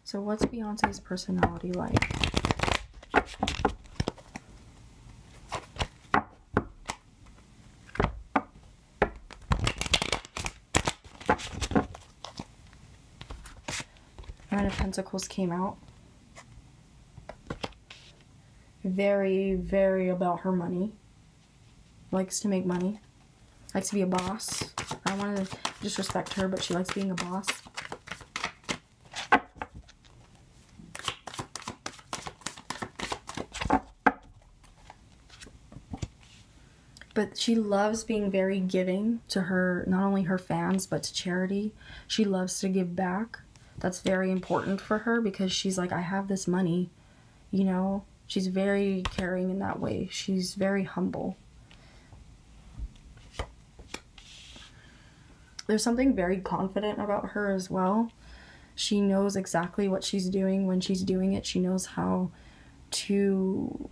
So what's Beyonce's personality like? Nine of Pentacles came out. Very, very about her money. Likes to make money. Likes to be a boss. I don't want to disrespect her, but she likes being a boss. But she loves being very giving to her, not only her fans, but to charity. She loves to give back. That's very important for her because she's like, I have this money, you know. She's very caring in that way. She's very humble. There's something very confident about her as well. She knows exactly what she's doing when she's doing it. She knows how to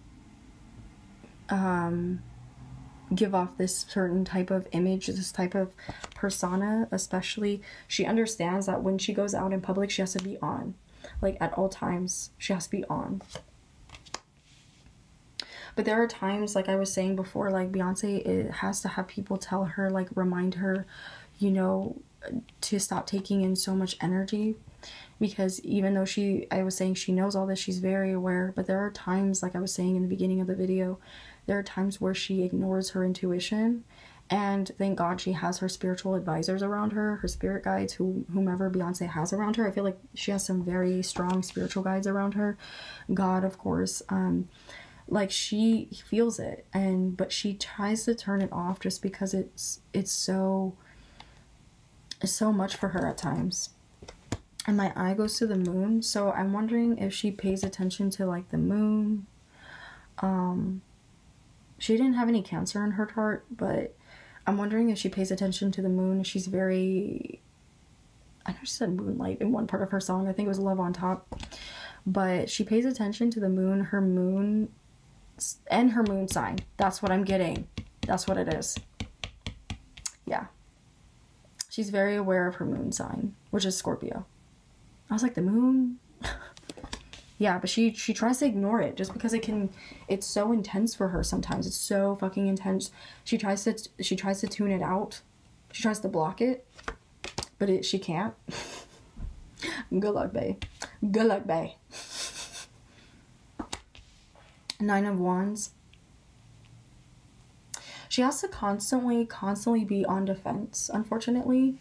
give off this certain type of image, this type of persona. Especially, she understands that when she goes out in public, she has to be on. Like, at all times, she has to be on. But there are times, like I was saying before, like Beyonce, it has to have people tell her, like remind her, you know, to stop taking in so much energy. Because even though I was saying she knows all this, she's very aware. But there are times, like I was saying in the beginning of the video, there are times where she ignores her intuition. And thank God she has her spiritual advisors around her, her spirit guides, whomever Beyonce has around her. I feel like she has some very strong spiritual guides around her. God, of course. Like, she feels it, but she tries to turn it off just because it's so much for her at times. And my eye goes to the moon, so I'm wondering if she pays attention to, like, the moon. She didn't have any Cancer in her chart, but I'm wondering if she pays attention to the moon. She's very, I know she said moonlight in one part of her song. I think it was Love on Top. But she pays attention to the moon, her moon, and her moon sign. That's what I'm getting. That's what it is. Yeah. She's very aware of her moon sign, which is Scorpio. I was like, the moon? Yeah, but she tries to ignore it just because it's so intense for her sometimes. It's so fucking intense. She tries to tune it out. She tries to block it, but she can't. Good luck, bae. Good luck, bae. Nine of Wands. She has to constantly be on defense, unfortunately,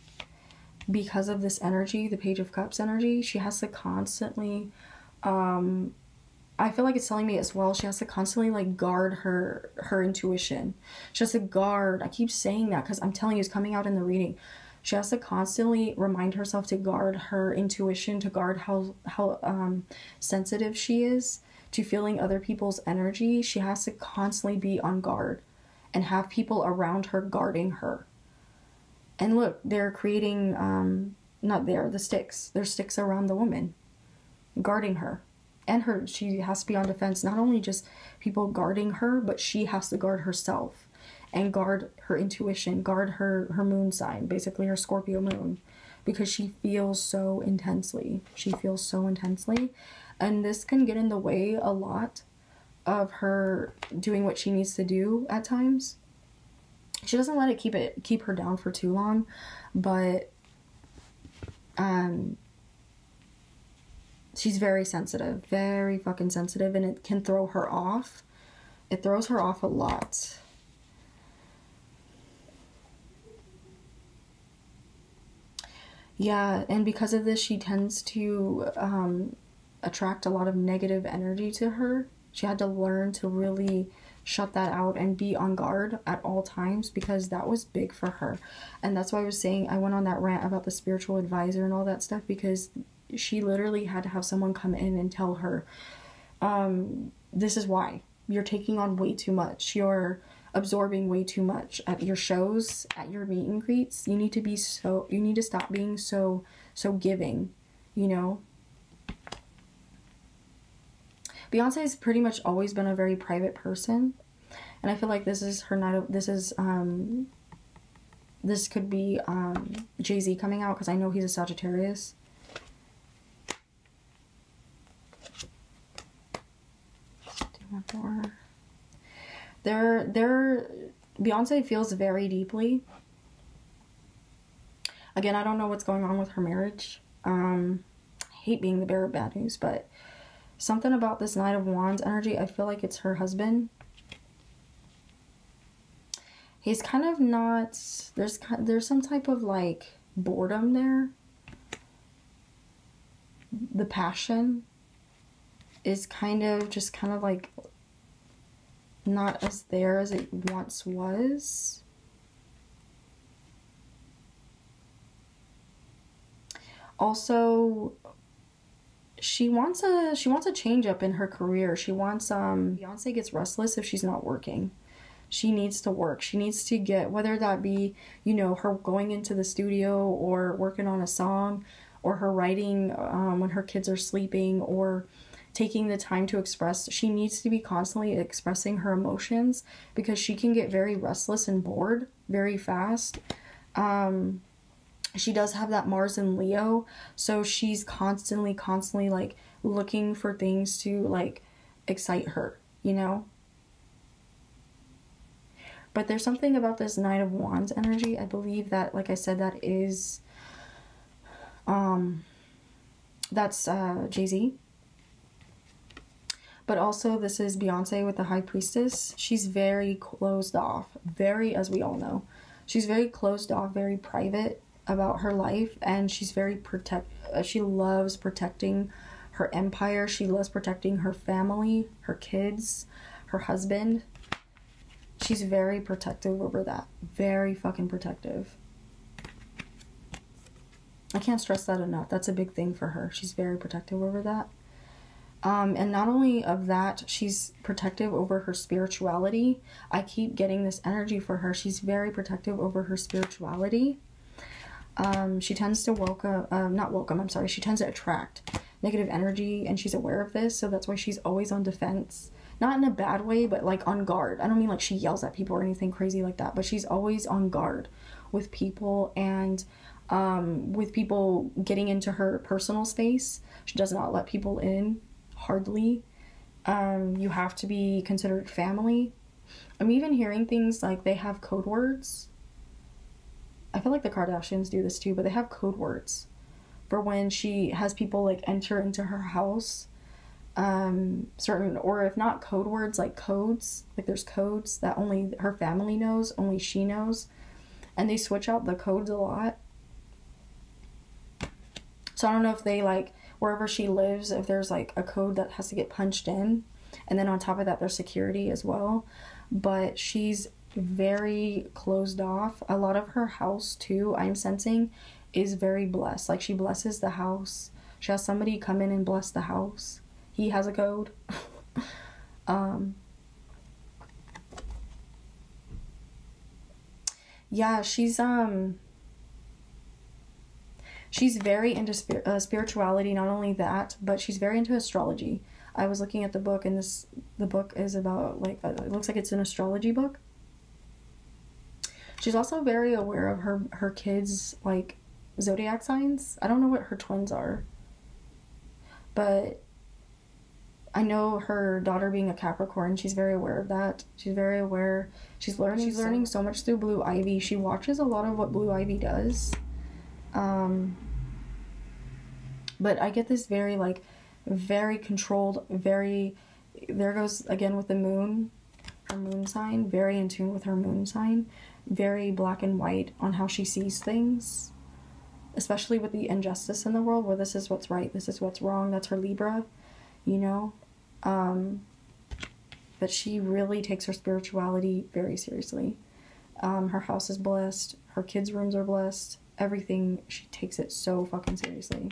because of this energy, the Page of Cups energy. She has to constantly, I feel like it's telling me as well, she has to constantly, like, guard her intuition. She has to guard, I keep saying that because I'm telling you, it's coming out in the reading. She has to constantly remind herself to guard her intuition, to guard how sensitive she is to feeling other people's energy. She has to constantly be on guard and have people around her guarding her. And look, they're creating, the sticks. There's sticks around the woman, guarding her. And she has to be on defense. Not only just people guarding her, but she has to guard herself. And guard her intuition, guard her moon sign, basically her Scorpio moon. Because she feels so intensely. And this can get in the way a lot of her doing what she needs to do at times. She doesn't let it keep her down for too long, but she's very sensitive, very fucking sensitive, and it can throw her off. It throws her off a lot. Yeah, and because of this, she tends to attract a lot of negative energy to her. She had to learn to really shut that out and be on guard at all times, because that was big for her. And that's why I was saying, I went on that rant about the spiritual advisor and all that stuff, because she literally had to have someone come in and tell her, this is why you're taking on way too much. You're absorbing way too much at your shows, at your meet and greets. You need to stop being so giving, you know. Beyonce has pretty much always been a very private person, and I feel like this is her night of, this could be Jay-Z coming out, because I know he's a Sagittarius. One more. Beyonce feels very deeply. Again, I don't know what's going on with her marriage. I hate being the bearer of bad news, but something about this Knight of Wands energy, I feel like it's her husband. He's kind of not, there's some type of like boredom there. The passion is kind of like not as there as it once was. Also, she wants a change up in her career. She wants Beyonce gets restless if she's not working. She needs to work. She needs to get, whether that be, you know, her going into the studio or working on a song, or her writing when her kids are sleeping, or taking the time to express. She needs to be constantly expressing her emotions because she can get very restless and bored very fast. She does have that Mars in Leo, so she's constantly like looking for things to like excite her, you know? But there's something about this Knight of Wands energy. I believe that, like I said, that is that's Jay-Z. But also this is Beyonce with the High Priestess. She's very closed off, very, as we all know, she's very closed off, very private about her life, and she's very she loves protecting her empire. She loves protecting her family, her kids, her husband. She's very protective over that. Very fucking protective. I can't stress that enough. That's a big thing for her. She's very protective over that. And not only of that, she's protective over her spirituality. I keep getting this energy for her. She's very protective over her spirituality. She tends to she tends to attract negative energy, and she's aware of this, so that's why she's always on defense. Not in a bad way, but like on guard. I don't mean like she yells at people or anything crazy like that, but she's always on guard with people, and with people getting into her personal space. She does not let people in, hardly. You have to be considered family. I'm even hearing things like they have code words. I feel like the Kardashians do this too, but they have code words for when she has people like enter into her house. Certain, or if not code words, like codes, like there's codes that only her family knows, only she knows, and they switch out the codes a lot. So I don't know if they, like, wherever she lives, if there's like a code that has to get punched in, and then on top of that there's security as well. But she's very closed off. A lot of her house too, I'm sensing, is very blessed. Like, she blesses the house. She has somebody come in and bless the house. He has a code. Yeah, she's very into spirituality. Not only that, but she's very into astrology. I was looking at the book, and the book is about, like, it looks like it's an astrology book. She's also very aware of her kids' like zodiac signs. I don't know what her twins are, but I know her daughter being a Capricorn, she's very aware of that. She's very aware. She's learning so much through Blue Ivy. She watches a lot of what Blue Ivy does. But I get this very, like, very controlled, very, there goes again with the moon, her moon sign, very in tune with her moon sign, very black and white on how she sees things, especially with the injustice in the world, where this is what's right, this is what's wrong. That's her Libra, you know. But she really takes her spirituality very seriously. Her house is blessed, her kids' rooms are blessed, everything, she takes it so fucking seriously.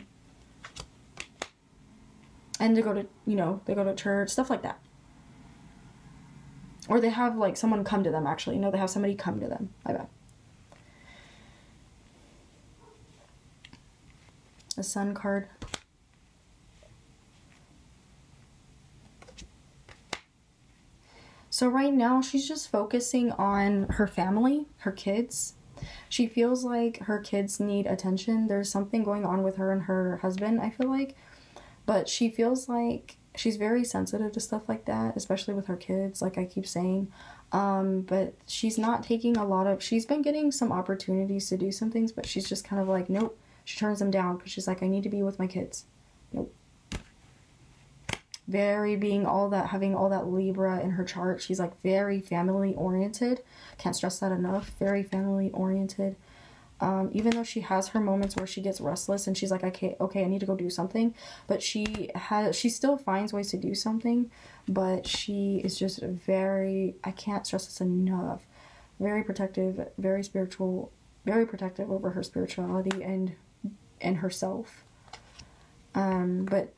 And they go to church, stuff like that. Or they have, like, someone come to them, actually. No, they have somebody come to them. My bad. A Sun card. So right now, she's just focusing on her family, her kids. She feels like her kids need attention. There's something going on with her and her husband, I feel like. But she feels like she's very sensitive to stuff like that, especially with her kids, like I keep saying. But she's not taking a lot of, she's been getting some opportunities to do some things, but she's just kind of like, nope. She turns them down because she's like, I need to be with my kids. Nope. Very being all that, having all that Libra in her chart. She's like very family oriented. Can't stress that enough. Very family oriented. Even though she has her moments where she gets restless and she's like, okay, I need to go do something. But she still finds ways to do something. But she is just very, I can't stress this enough, very protective, very spiritual, very protective over her spirituality and herself. But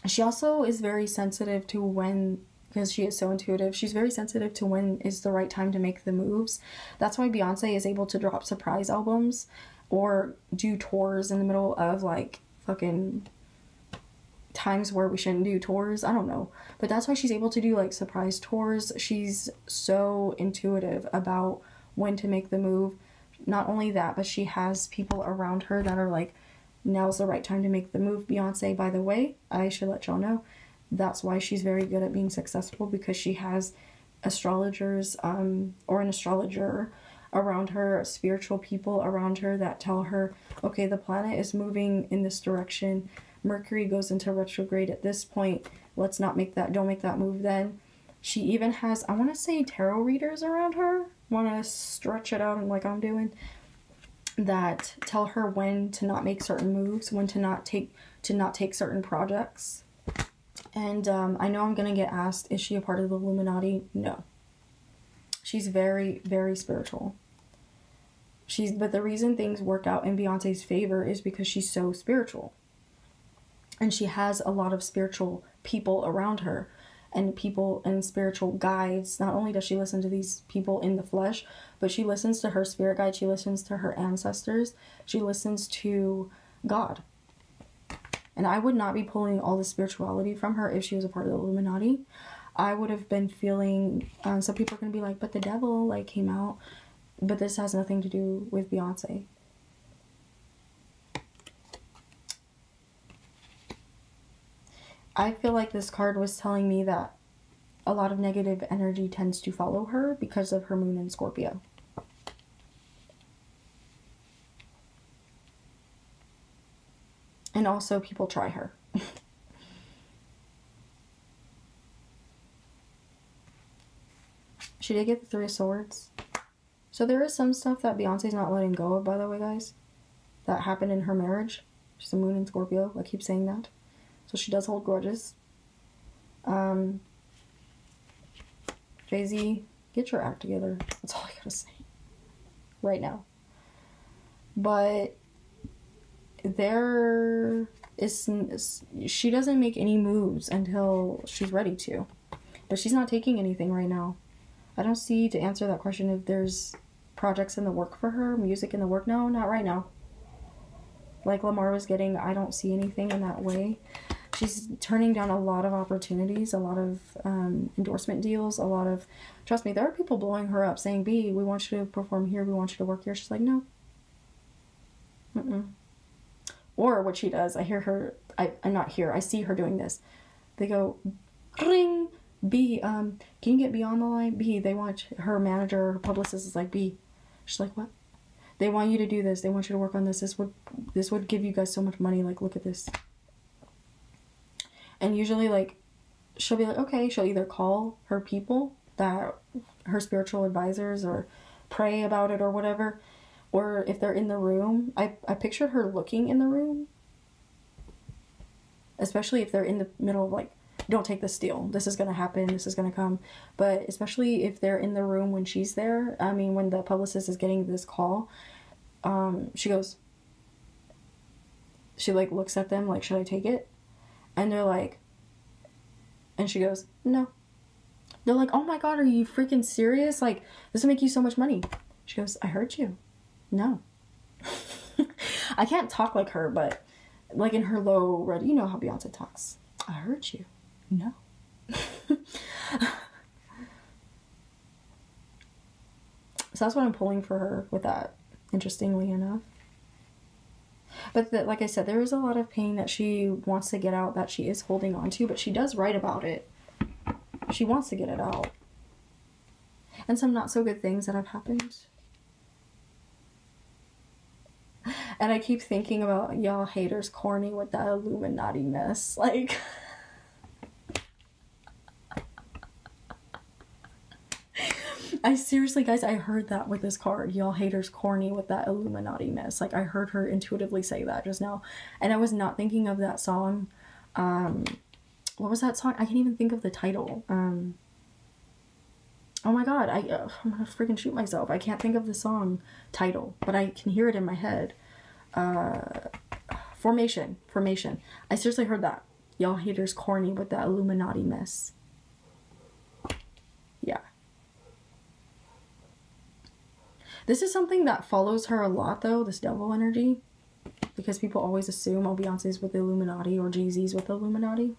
she also is very sensitive to when, because she is so intuitive, she's very sensitive to when is the right time to make the moves. That's why Beyonce is able to drop surprise albums or do tours in the middle of like fucking times where we shouldn't do tours. I don't know. But that's why she's able to do like surprise tours. She's so intuitive about when to make the move. Not only that, but she has people around her that are like, now's the right time to make the move. Beyonce, by the way, I should let y'all know, that's why she's very good at being successful, because she has astrologers or an astrologer around her, spiritual people around her that tell her, okay, the planet is moving in this direction. Mercury goes into retrograde at this point. Let's not make that, don't make that move then. She even has, I want to say, tarot readers around her. Want to stretch it out and like I'm doing, that tell her when to not make certain moves, when to not take certain projects. And I know I'm gonna get asked, is she a part of the Illuminati? No. She's very, very spiritual. But the reason things work out in Beyonce's favor is because she's so spiritual. And she has a lot of spiritual people around her, and people and spiritual guides. Not only does she listen to these people in the flesh, but she listens to her spirit guide, she listens to her ancestors, she listens to God. And I would not be pulling all the spirituality from her if she was a part of the Illuminati. I would have been feeling, some people are going to be like, but the devil like came out. But this has nothing to do with Beyonce. I feel like this card was telling me that a lot of negative energy tends to follow her because of her moon in Scorpio. And also people try her. She did get the Three of Swords. So there is some stuff that Beyonce's not letting go of, by the way, guys. That happened in her marriage. She's a moon in Scorpio. I keep saying that. So she does hold grudges. Jay-Z, get your act together. That's all I gotta say. Right now. But there is, she doesn't make any moves until she's ready to. But she's not taking anything right now. I don't see, to answer that question, if there's projects in the work for her, music in the work. No, not right now. Like Lamar was getting, I don't see anything in that way. She's turning down a lot of opportunities, a lot of endorsement deals, a lot of, trust me, there are people blowing her up saying, B, we want you to perform here, we want you to work here. She's like, no. Or what she does, I hear her, I'm not here, I see her doing this. They go, ring, B, can you get B on the line? B, they want, her manager, her publicist is like, B. She's like, what? They want you to do this, they want you to work on this, this would give you guys so much money, like, look at this. And usually, like, she'll be like, okay, she'll either call her people, that her spiritual advisors, or pray about it or whatever. Or if they're in the room, I pictured her looking in the room. Especially if they're in the middle of, like, don't take this deal. This is going to happen. This is going to come. But especially if they're in the room when she's there. I mean, when the publicist is getting this call, she goes, she, like, looks at them, like, should I take it? And they're like, and she goes, no. They're like, oh my God, are you freaking serious? Like, this will make you so much money. She goes, I heard you. No. I can't talk like her, but like in her low red, you know how Beyonce talks. I heard you. No. So that's what I'm pulling for her with that, interestingly enough. But like I said, there is a lot of pain that she wants to get out, that she is holding on to, but she does write about it. She wants to get it out. And some not so good things that have happened. And I keep thinking about y'all haters corny with that Illuminati mess. Like... I seriously, guys, I heard that with this card. Y'all haters corny with that Illuminati mess. Like, I heard her intuitively say that just now. And I was not thinking of that song. What was that song? I can't even think of the title. Oh my god, I'm gonna freaking shoot myself. I can't think of the song title, but I can hear it in my head. Formation. I seriously heard that. Y'all haters corny with that Illuminati mess. Yeah. This is something that follows her a lot, though, this devil energy. Because people always assume, oh, Beyonce's with the Illuminati or Jay-Z's with the Illuminati.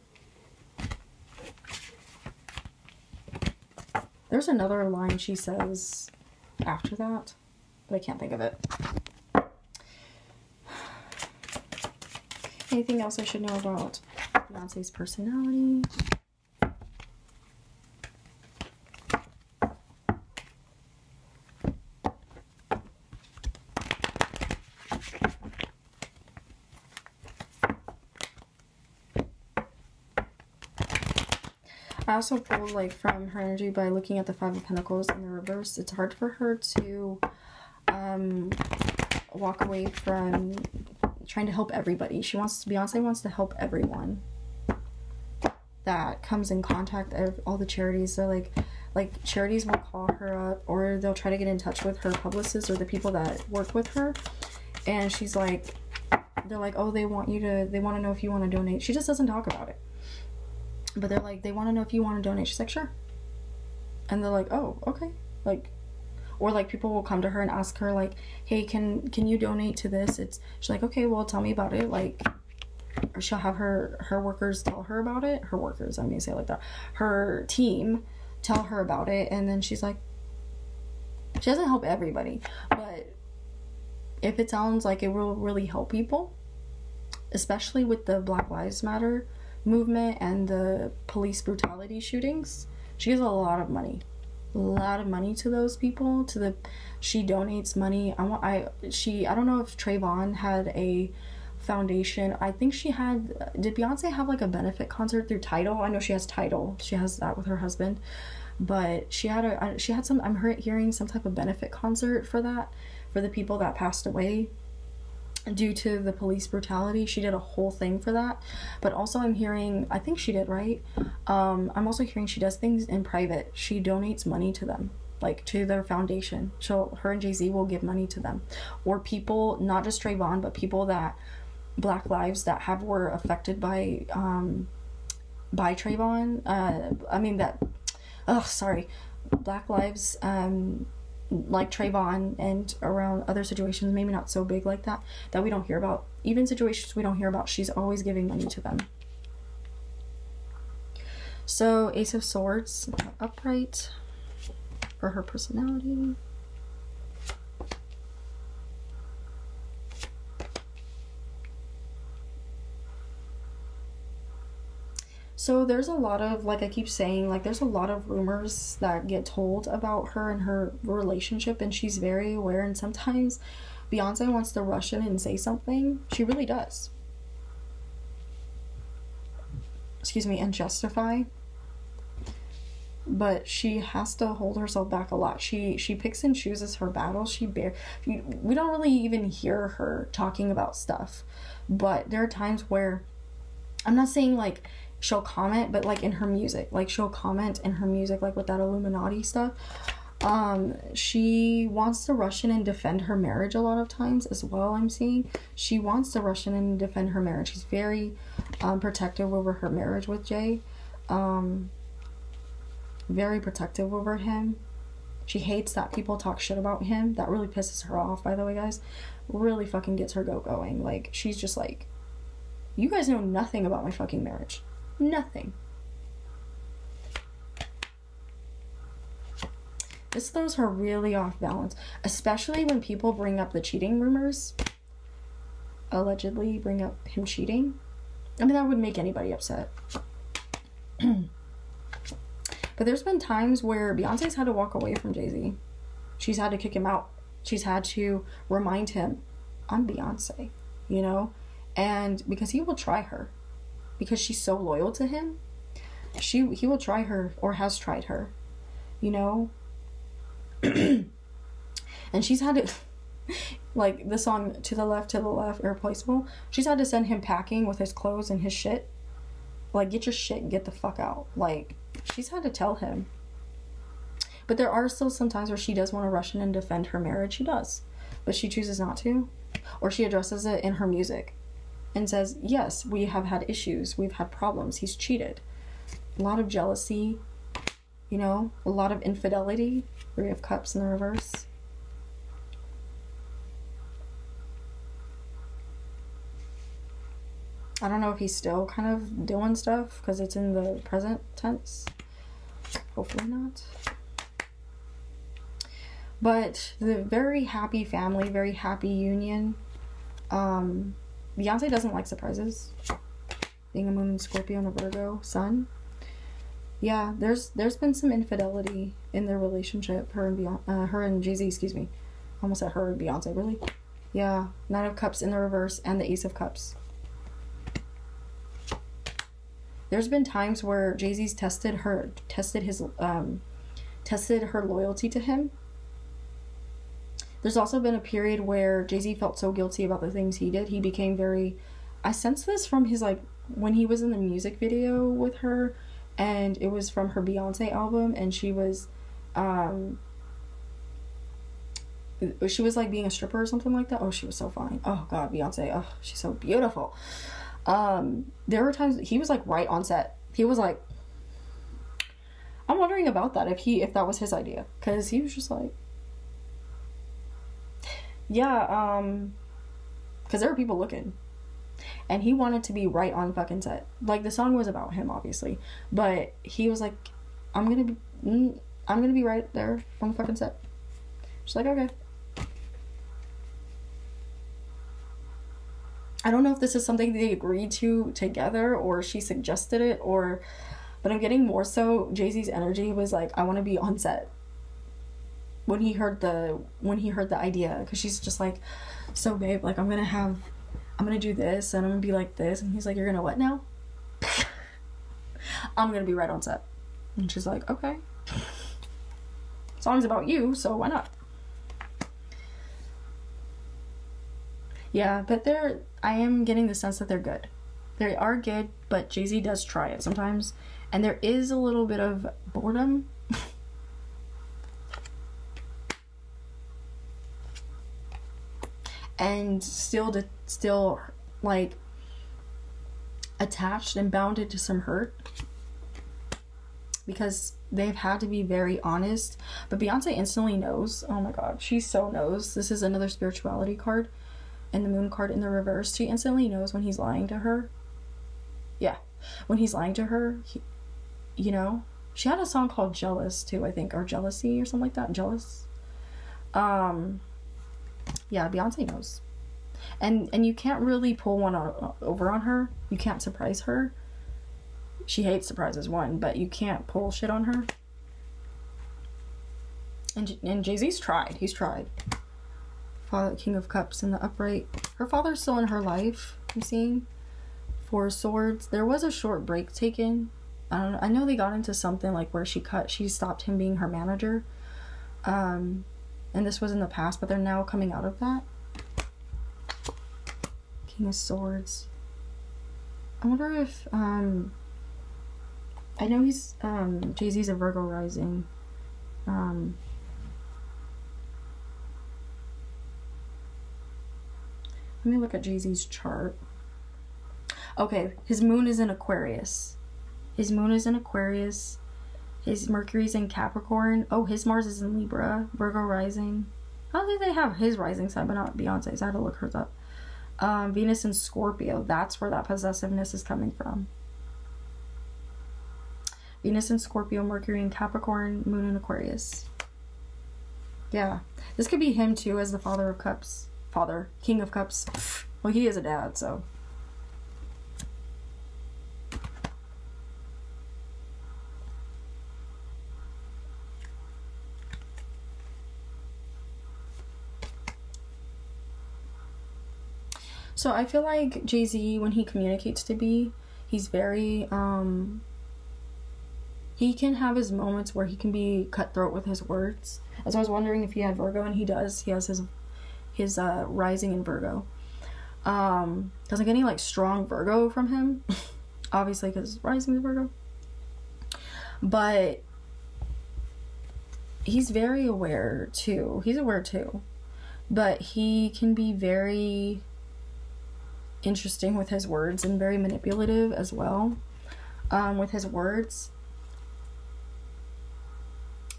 There's another line she says after that, but I can't think of it. Anything else I should know about Beyonce's personality? I also pulled, like, from her energy by looking at the Five of Pentacles in the reverse. It's hard for her to walk away from trying to help everybody. Beyonce wants to help everyone that comes in contact with all the charities. So, like charities will call her up, or they'll try to get in touch with her publicist or the people that work with her. And she's like, they're like, oh, they want to know if you want to donate. She just doesn't talk about it. But they're like, they want to know if you want to donate. She's like, sure. And they're like, oh, okay. Like, or like people will come to her and ask her like, hey, can you donate to this? She's like, okay, well, tell me about it. Like, or she'll have her workers tell her about it. Her workers, I'm gonna say it like that. Her team tell her about it. And then she's like, she doesn't help everybody. But if it sounds like it will really help people, especially with the Black Lives Matter movement and the police brutality shootings, she gives a lot of money to those people. She donates money. I don't know if Trayvon had a foundation. I think did Beyonce have like a benefit concert through Tidal? I know she has Tidal. She has that with her husband, but she had some, I'm hearing some type of benefit concert for the people that passed away due to the police brutality. She did a whole thing for that. But also I'm hearing, I think she did, right? I'm also hearing she does things in private. She donates money to them, like to their foundation. Her and Jay-Z will give money to them, or people, not just Trayvon, but people that Black lives that were affected by Trayvon. Black lives like Trayvon and around other situations, maybe not so big like that we don't hear about. Even situations we don't hear about, she's always giving money to them. So Ace of Swords, upright for her personality. So there's a lot of, like I keep saying, like there's a lot of rumors that get told about her and her relationship, and she's very aware, and sometimes Beyonce wants to rush in and say something. She really does. Excuse me, and justify. But she has to hold herself back a lot. She picks and chooses her battles. We don't really even hear her talking about stuff. But there are times where, I'm not saying like she'll comment, but like in her music, like she'll comment in her music, like with that Illuminati stuff. She wants to rush in and defend her marriage a lot of times as well. I'm seeing she wants to rush in and defend her marriage. She's very protective over her marriage with Jay. Very protective over him. She hates that people talk shit about him. That really pisses her off, by the way, guys. Really fucking gets her going. Like, she's just like, you guys know nothing about my fucking marriage. Nothing. This throws her really off balance, especially when people bring up the cheating rumors. allegedly bring up him cheating. I mean, that would make anybody upset. But there's been times where Beyonce's had to walk away from Jay-Z. She's had to kick him out. She's had to remind him, I'm Beyonce, you know? And because he will try her. Because she's so loyal to him, he will try her, or has tried her, you know? And she's had to, like the song To the Left, Irreplaceable, she's had to send him packing with his clothes and his shit. Like, get your shit and get the fuck out. Like, she's had to tell him. But there are still some times where she does want to rush in and defend her marriage. She does. But she chooses not to. Or she addresses it in her music and says, yes, we have had issues. We've had problems. He's cheated. A lot of jealousy, you know, a lot of infidelity. 3 of Cups in the reverse. I don't know if he's still kind of doing stuff because it's in the present tense. Hopefully not. But the very happy family, very happy union. Beyonce doesn't like surprises. Being a moon in Scorpio and a Virgo sun. Yeah, there's been some infidelity in their relationship. Her and Jay-Z, excuse me. Almost said her and Beyonce, really? Yeah, 9 of Cups in the reverse and the Ace of Cups. There's been times where Jay-Z's tested her loyalty to him. There's also been a period where Jay-Z felt so guilty about the things he did. He became very, I sense this from his, like, when he was in the music video with her, and it was from her Beyonce album, and she was like being a stripper or something like that. Oh, she was so fine. Oh God, Beyonce. Oh, she's so beautiful. There were times he was like right on set. He was like, I'm wondering about that, if that was his idea, because he was just like, yeah, because there were people looking, and he wanted to be right on fucking set. Like, the song was about him, obviously, but he was like, I'm gonna be right there on the fucking set. She's like, okay. I don't know if this is something they agreed to together, or she suggested it, but I'm getting more so Jay-Z's energy was like, I want to be on set when he heard the idea, because she's just like, so babe, like, I'm gonna do this, and I'm gonna be like this, and he's like, you're gonna what now? I'm gonna be right on set. And she's like, okay. Song's about you, so why not? Yeah, but I am getting the sense that they're good. They are good, but Jay-Z does try it sometimes. And there is a little bit of boredom. And still like attached and bounded to some hurt. Because they've had to be very honest. But Beyonce instantly knows. Oh my God, she so knows. This is another spirituality card. And the moon card in the reverse. She instantly knows when he's lying to her. Yeah. When he's lying to her, you know. She had a song called Jealous too, I think. Or Jealousy or something like that. Jealous. Yeah, Beyonce knows. And you can't really pull one over on her. You can't surprise her. She hates surprises, one. But you can't pull shit on her. And Jay-Z's tried. He's tried. Father, King of Cups in the upright. Her father's still in her life, I'm seeing. 4 Swords. There was a short break taken. I don't know. I know they got into something like where she stopped him being her manager. And this was in the past, but they're now coming out of that. King of Swords. I wonder if, I know he's, Jay-Z's a Virgo rising. Let me look at Jay-Z's chart. Okay, his moon is in Aquarius. His moon is in Aquarius. His Mercury's in Capricorn. Oh, his Mars is in Libra. Virgo rising. How do they have his rising sign but not Beyonce's? I had to look hers up. Venus in Scorpio. That's where that possessiveness is coming from. Venus in Scorpio, Mercury in Capricorn, Moon in Aquarius. Yeah. This could be him too as the Father of Cups. King of Cups. Well, he is a dad, so. So I feel like Jay-Z, when he communicates to B, he's very, he can have his moments where he can be cutthroat with his words. As I was wondering if he had Virgo, and he does. He has his rising in Virgo. Doesn't get any, like, strong Virgo from him. Obviously, because rising is Virgo. But he's very aware, too. He's aware, too. But he can be very interesting with his words and very manipulative as well with his words.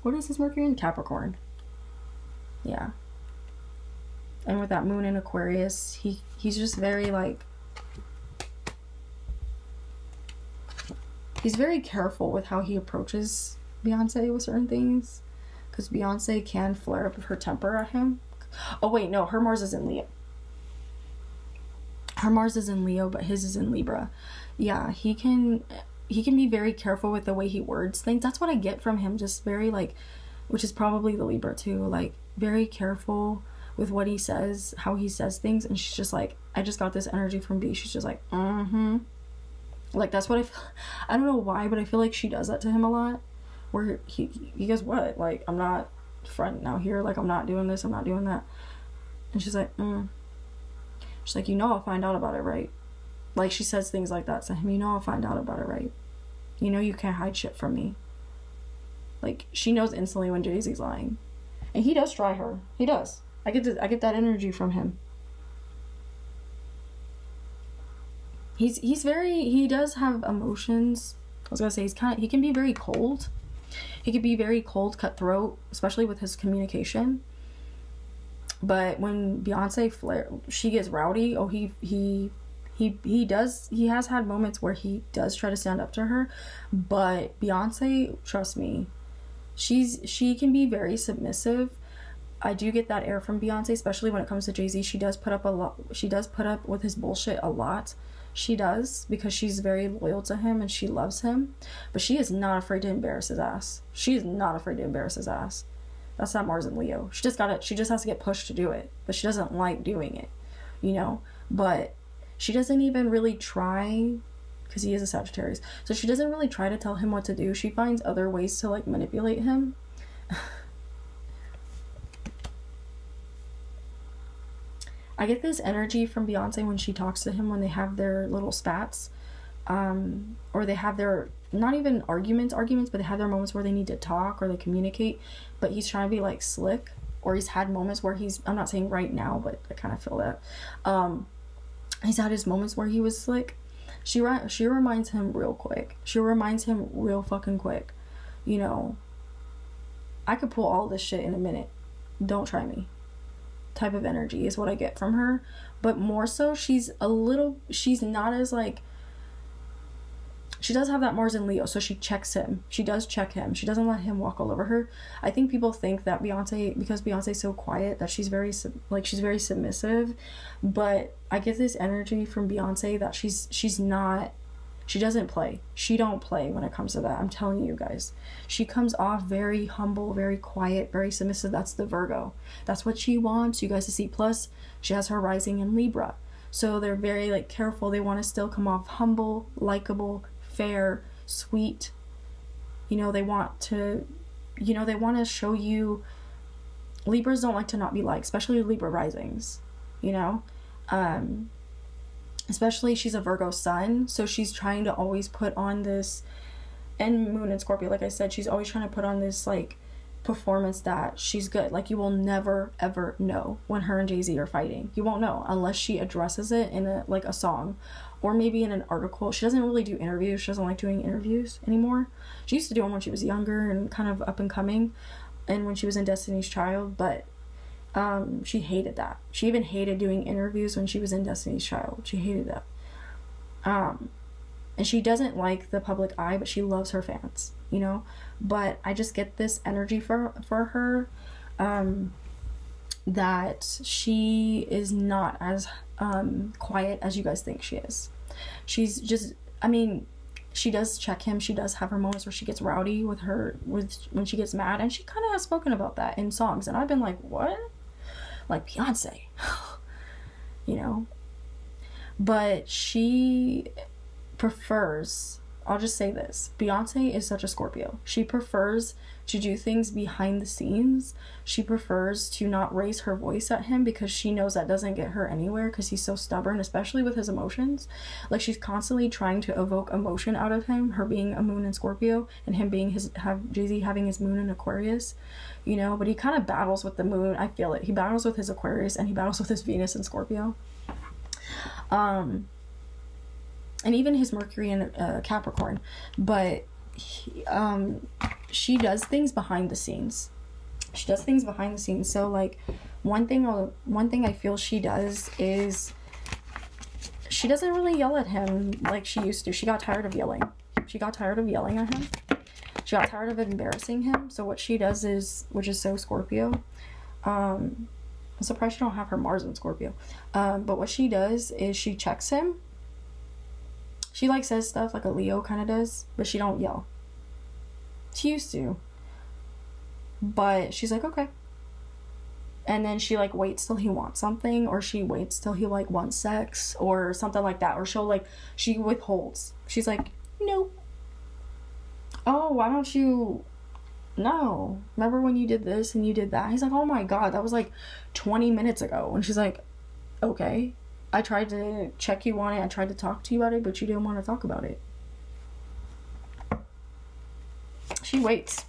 What is his Mercury in? Capricorn. Yeah. And with that moon in Aquarius, he's just very, like, he's very careful with how he approaches Beyonce with certain things, because Beyonce can flare up her temper at him. Oh wait, no, her Mars is in Leo. Her Mars is in Leo, but his is in Libra. Yeah, he can be very careful with the way he words things. That's what I get from him, just very, like, which is probably the Libra too, like, very careful with what he says, how he says things. And she's just like, I just got this energy from B. She's just like, like, that's what I feel. I don't know why, but I feel like she does that to him a lot, where he goes, what, like, I'm not fronting out here, like, I'm not doing this, I'm not doing that. And she's like, she's like, you know I'll find out about it, right? Like, she says things like that to him. You know I'll find out about it, right? You know you can't hide shit from me. Like, she knows instantly when Jay-Z's lying. And he does try her. He does. I get that energy from him. He does have emotions. I was gonna say, he can be very cold. He can be very cold, cutthroat, especially with his communication. But when Beyonce she gets rowdy. Oh, he has had moments where he does try to stand up to her. But Beyonce, trust me, she can be very submissive. I do get that air from Beyonce, especially when it comes to Jay-Z. She does put up a lot. She does put up with his bullshit a lot. She does, because she's very loyal to him and she loves him. But she is not afraid to embarrass his ass. She is not afraid to embarrass his ass. That's not Mars and Leo. She just has to get pushed to do it. But she doesn't like doing it, you know? But she doesn't even really try, because he is a Sagittarius. So she doesn't really try to tell him what to do. She finds other ways to, like, manipulate him. I get this energy from Beyonce when she talks to him, when they have their little spats. Or they have their, not even arguments, but they have their moments where they need to talk or they communicate, but he's trying to be, like, slick. Or he's had moments where I'm not saying right now, but I kind of feel that. He's had his moments where he was slick. She reminds him real quick. She reminds him real fucking quick. You know, I could pull all this shit in a minute. Don't try me. Type of energy is what I get from her. But more so, she's not as, like, she does have that Mars in Leo, so she checks him. She does check him. She doesn't let him walk all over her. I think people think that Beyonce, because Beyonce's so quiet, that she's very submissive. But I get this energy from Beyonce that she's not, she doesn't play. She don't play when it comes to that. I'm telling you guys. She comes off very humble, very quiet, very submissive. That's the Virgo. That's what she wants you guys to see. Plus, she has her rising in Libra. So they're very, like, careful. They want to still come off humble, likable, fair, sweet. You know, they want to show you, Libras don't like to not be liked, especially Libra risings, you know. Especially, she's a Virgo sun, so she's trying to always put on this, and moon in Scorpio, like I said, she's always trying to put on this, like, performance that she's good. Like, you will never ever know when her and Jay-Z are fighting. You won't know unless she addresses it in a song, or maybe in an article. She doesn't really do interviews. She doesn't like doing interviews anymore. She used to do them when she was younger and kind of up and coming, and when she was in Destiny's Child, but she hated that. She even hated doing interviews when she was in Destiny's Child. She hated that. And she doesn't like the public eye, but she loves her fans, you know. But I just get this energy for her, that she is not as quiet as you guys think she is. She's just, I mean, she does check him. She does have her moments where she gets rowdy with when she gets mad, and she kind of has spoken about that in songs, and I've been like, what? Like Beyonce, you know? But she prefers, I'll just say this, Beyonce is such a Scorpio. She prefers to do things behind the scenes. She prefers to not raise her voice at him because she knows that doesn't get her anywhere because he's so stubborn, especially with his emotions. Like, she's constantly trying to evoke emotion out of him, her being a moon in Scorpio and him being Jay-Z having his moon in Aquarius, you know? But he kind of battles with the moon. I feel it. He battles with his Aquarius and he battles with his Venus in Scorpio. And even his Mercury in Capricorn. But she does things behind the scenes. She does things behind the scenes. So, like, one thing I feel she does is she doesn't really yell at him like she used to. She got tired of yelling. She got tired of yelling at him. She got tired of embarrassing him. So what she does is, which is so Scorpio, I'm surprised she don't have her Mars in Scorpio. But what she does is she checks him. She, like, says stuff like a Leo kind of does, but she don't yell. She used to. But she's like, okay. And then she, like, waits till he wants something, or she waits till he, like, wants sex, or something like that. Or she'll, like, she withholds. She's like, no. Oh, why don't you... No. Remember when you did this and you did that? He's like, oh my god, that was, like, 20 minutes ago. And she's like, okay. I tried to check you on it. I tried to talk to you about it, but you didn't want to talk about it. She waits.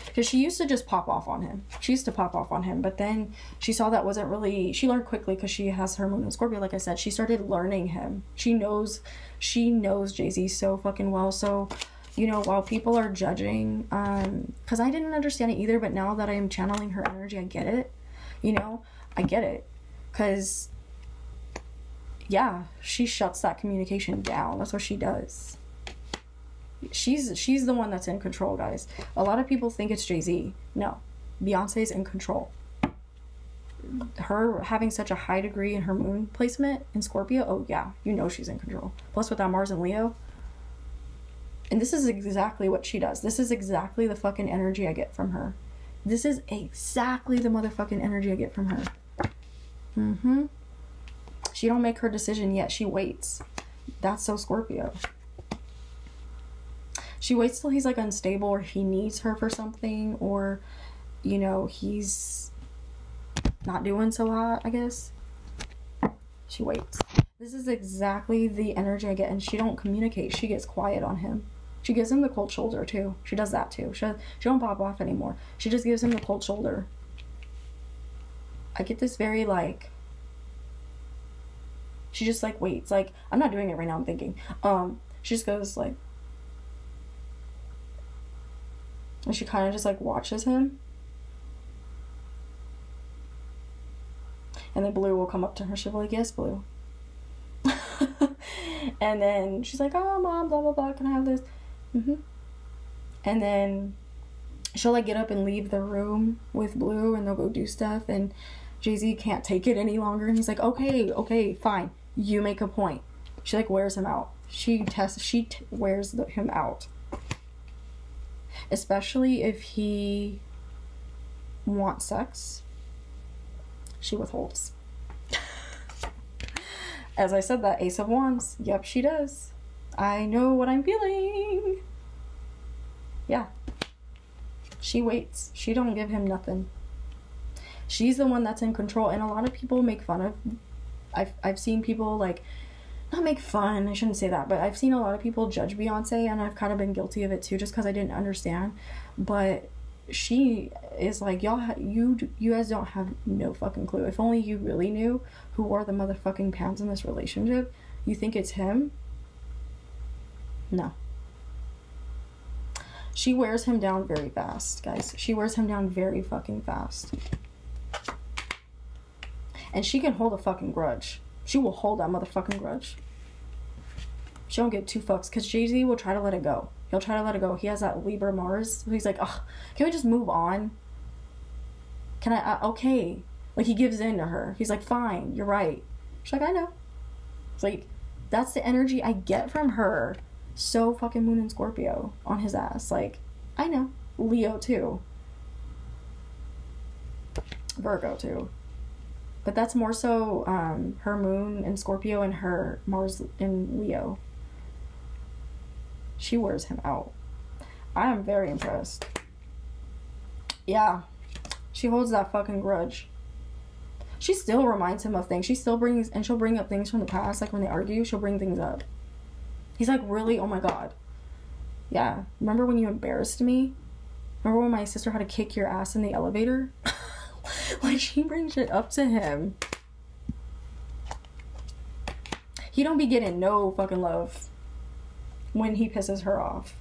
Because she used to just pop off on him. She used to pop off on him. But then she saw that wasn't really... She learned quickly because she has her moon in Scorpio, like I said. She started learning him. She knows Jay-Z so fucking well. So, you know, while people are judging... Because I didn't understand it either, but now that I am channeling her energy, I get it. You know? I get it. Because... yeah, she shuts that communication down. That's what she does. She's the one that's in control, guys. A lot of people think it's Jay-Z. No. Beyonce's in control. Her having such a high degree in her moon placement in Scorpio, oh yeah, you know she's in control. Plus with that Mars and Leo. And this is exactly what she does. This is exactly the fucking energy I get from her. This is exactly the motherfucking energy I get from her. Mm-hmm. She don't make her decision yet. She waits. That's so Scorpio. She waits till he's, like, unstable or he needs her for something, or, you know, he's not doing so hot, I guess. She waits. This is exactly the energy I get, and she don't communicate. She gets quiet on him. She gives him the cold shoulder, too. She does that, too. She don't pop off anymore. She just gives him the cold shoulder. I get this very, like... She just, like, waits. Like, I'm not doing it right now, I'm thinking. She just goes, like... And she kind of just, like, watches him. And then Blue will come up to her. She'll be like, yes, Blue. And then she's like, oh, Mom, blah, blah, blah. Can I have this? Mm-hmm. And then she'll, like, get up and leave the room with Blue, and they'll go do stuff. And Jay-Z can't take it any longer. And he's like, okay, fine. You make a point. She, like, wears him out. She wears him out. Especially if he wants sex. She withholds. As I said, that Ace of Wands. Yep, she does. I know what I'm feeling. Yeah. She waits. She don't give him nothing. She's the one that's in control. And a lot of people make fun of... I've seen people, like... Not make fun, I shouldn't say that, but I've seen a lot of people judge Beyonce, and I've kind of been guilty of it too, just because I didn't understand. But she is like, you guys don't have no fucking clue. If only you really knew who wore the motherfucking pants in this relationship. You think it's him? No. She wears him down very fast, guys. She wears him down very fucking fast. And she can hold a fucking grudge. She will hold that motherfucking grudge. She don't give two fucks. Because Jay-Z will try to let it go. He'll try to let it go. He has that Libra Mars. So he's like, ugh, can we just move on? Can I? Okay. Like, he gives in to her. He's like, fine, you're right. She's like, I know. It's like, that's the energy I get from her. So fucking Moon and Scorpio on his ass. Like, I know. Leo too. Virgo too. But that's more so her Moon in Scorpio and her Mars in Leo. She wears him out. I am very impressed. Yeah. She holds that fucking grudge. She still reminds him of things. She'll bring up things from the past. Like, when they argue, she'll bring things up. He's like, really? Oh my god. Yeah. Remember when you embarrassed me? Remember when my sister had to kick your ass in the elevator? Like, she brings it up to him. He don't be getting no fucking love when he pisses her off.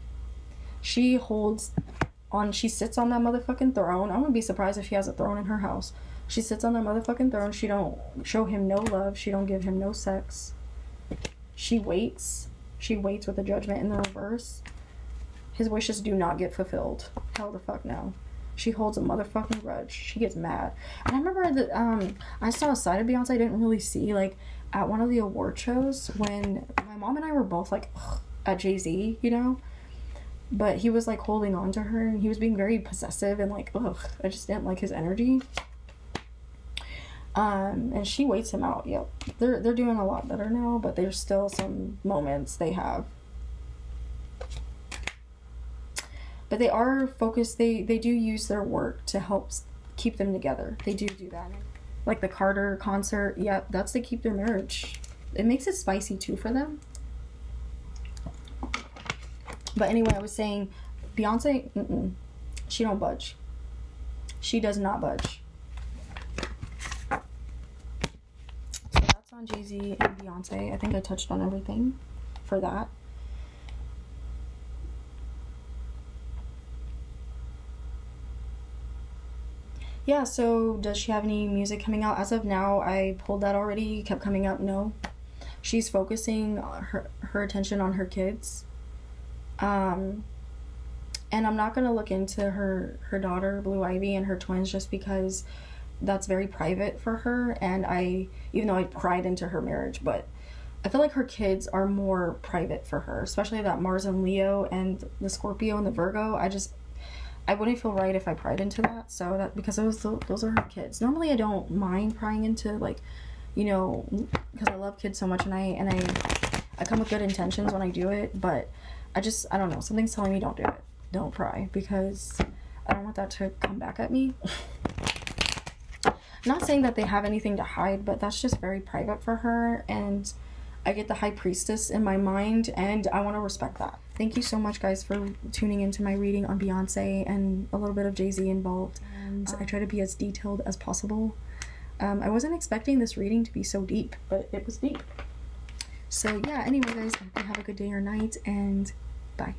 She sits on that motherfucking throne. I wouldn't be surprised if she has a throne in her house. She sits on that motherfucking throne. She don't show him no love. She don't give him no sex. She waits. She waits with the judgment in the reverse. His wishes do not get fulfilled. Hell the fuck no. She holds a motherfucking grudge. She gets mad. And I remember that I saw a side of Beyonce I didn't really see, like, at one of the award shows when my mom and I were both, like, at Jay-Z, you know? But he was, like, holding on to her, and he was being very possessive, and, like, ugh, I just didn't like his energy. And she waits him out. Yep. They're doing a lot better now, but there's still some moments they have. But they are focused. They do use their work to help keep them together. They do that. Like the Carter concert. Yep, that's to keep their marriage. It makes it spicy too for them. But anyway, I was saying, Beyonce, she don't budge. She does not budge. So that's on Jay-Z and Beyonce. I think I touched on everything for that. Yeah, so does she have any music coming out? As of now, I pulled that already. Kept coming up, no. She's focusing her attention on her kids. And I'm not going to look into her daughter, Blue Ivy, and her twins just because that's very private for her. And even though I pried into her marriage, but I feel like her kids are more private for her, especially that Mars and Leo and the Scorpio and the Virgo. I wouldn't feel right if I pried into that. So that, because those are her kids. Normally I don't mind prying into, like, you know, because I love kids so much, and I come with good intentions when I do it, but I don't know, something's telling me don't do it. Don't pry, because I don't want that to come back at me. Not saying that they have anything to hide, but that's just very private for her, and I get the High Priestess in my mind, and I want to respect that. Thank you so much, guys, for tuning into my reading on Beyonce and a little bit of Jay-Z involved. And I try to be as detailed as possible. I wasn't expecting this reading to be so deep, but it was deep. So yeah, anyway, guys, I hope you have a good day or night, and bye.